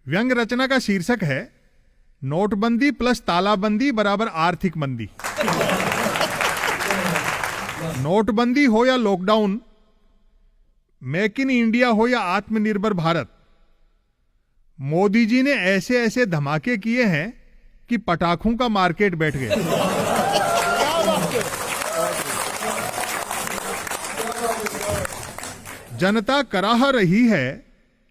व्यंग रचना का शीर्षक है नोटबंदी प्लस तालाबंदी बराबर आर्थिक मंदी। नोटबंदी हो या लॉकडाउन, मेक इन इंडिया हो या आत्मनिर्भर भारत, मोदी जी ने ऐसे ऐसे धमाके किए हैं कि पटाखों का मार्केट बैठ गया। जनता कराह रही है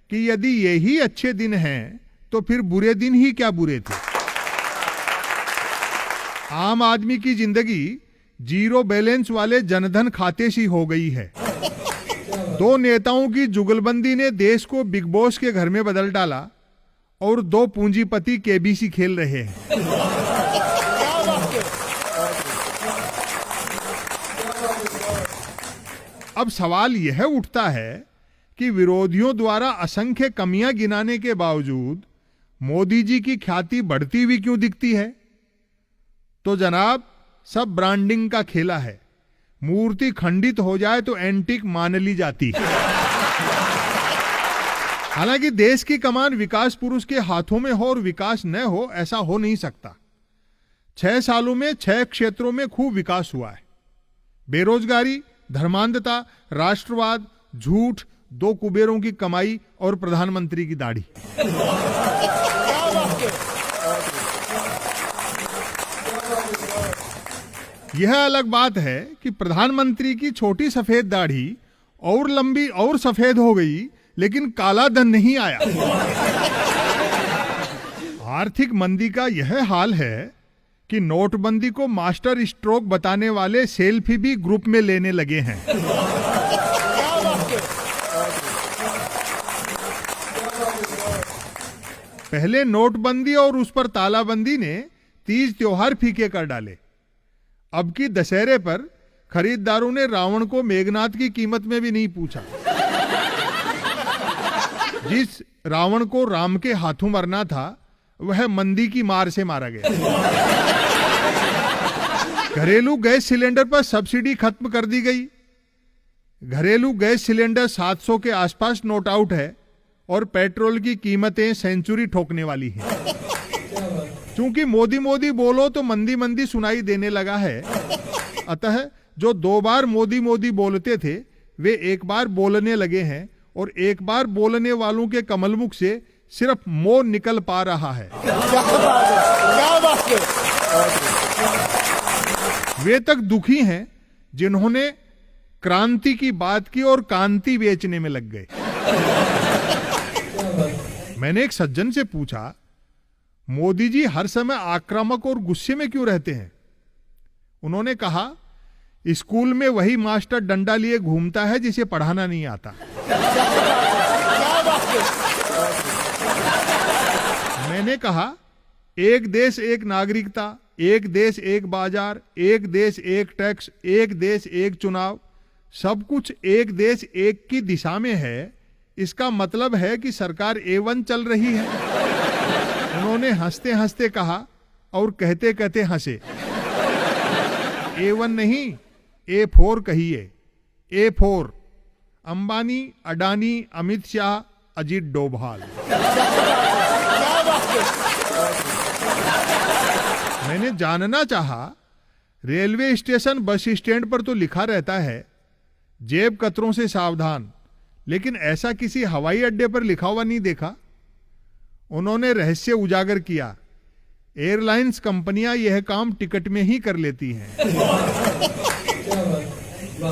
कि यदि यही अच्छे दिन हैं तो फिर बुरे दिन ही क्या बुरे थे। आम आदमी की जिंदगी जीरो बैलेंस वाले जनधन खाते सी हो गई है। दो नेताओं की जुगलबंदी ने देश को बिग बॉस के घर में बदल डाला और दो पूंजीपति केबीसी खेल रहे हैं। अब सवाल यह उठता है कि विरोधियों द्वारा असंख्य कमियां गिनाने के बावजूद मोदी जी की ख्याति बढ़ती हुई क्यों दिखती है? तो जनाब, सब ब्रांडिंग का खेला है। मूर्ति खंडित हो जाए तो एंटीक मान ली जाती है। हालांकि देश की कमान विकास पुरुष के हाथों में हो और विकास न हो, ऐसा हो नहीं सकता। 6 सालों में 6 क्षेत्रों में खूब विकास हुआ है। बेरोजगारी, धर्मांधता, राष्ट्रवाद, झूठ, 2 कुबेरों की कमाई और प्रधानमंत्री की दाढ़ी। यह अलग बात है कि प्रधानमंत्री की छोटी सफेद दाढ़ी और लंबी और सफेद हो गई, लेकिन काला धन नहीं आया। आर्थिक मंदी का यह हाल है कि नोटबंदी को मास्टर स्ट्रोक बताने वाले सेल्फी भी ग्रुप में लेने लगे हैं। पहले नोटबंदी और उस पर तालाबंदी ने तीज त्योहार फीके कर डाले। अब की दशहरे पर खरीदारों ने रावण को मेघनाथ की कीमत में भी नहीं पूछा। जिस रावण को राम के हाथों मरना था, वह मंदी की मार से मारा गया। घरेलू गैस सिलेंडर पर सब्सिडी खत्म कर दी गई। घरेलू गैस सिलेंडर 700 के आसपास नोट आउट है और पेट्रोल की कीमतें सेंचुरी ठोकने वाली हैं। क्योंकि मोदी मोदी बोलो तो मंदी मंदी सुनाई देने लगा है, अतः जो 2 बार मोदी मोदी बोलते थे वे 1 बार बोलने लगे हैं, और 1 बार बोलने वालों के कमलमुख से सिर्फ मोह निकल पा रहा है। वे तक दुखी हैं जिन्होंने क्रांति की बात की और कांति बेचने में लग गए। मैंने एक सज्जन से पूछा, मोदी जी हर समय आक्रामक और गुस्से में क्यों रहते हैं? उन्होंने कहा, स्कूल में वही मास्टर डंडा लिए घूमता है जिसे पढ़ाना नहीं आता। मैंने कहा, एक देश एक नागरिकता, एक देश एक बाजार, एक देश एक टैक्स, एक देश एक चुनाव, सब कुछ एक देश एक की दिशा में है। इसका मतलब है कि सरकार A1 चल रही है। उन्होंने हंसते हंसते कहा और कहते कहते हंसे। A1 नहीं, A4 कहिए। A4 अंबानी, अडानी, अमित शाह, अजीत डोभाल। मैंने जानना चाहा, रेलवे स्टेशन, बस स्टैंड पर तो लिखा रहता है जेब कतरों से सावधान, लेकिन ऐसा किसी हवाई अड्डे पर लिखा हुआ नहीं देखा। उन्होंने रहस्य उजागर किया, एयरलाइंस कंपनियां यह काम टिकट में ही कर लेती हैं।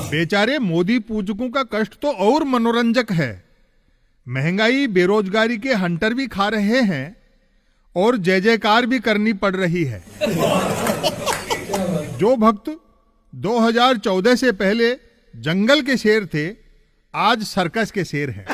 बेचारे मोदी पूजकों का कष्ट तो और मनोरंजक है। महंगाई, बेरोजगारी के हंटर भी खा रहे हैं और जय जयकार भी करनी पड़ रही है। जो भक्त 2014 से पहले जंगल के शेर थे, आज सर्कस के शेर हैं।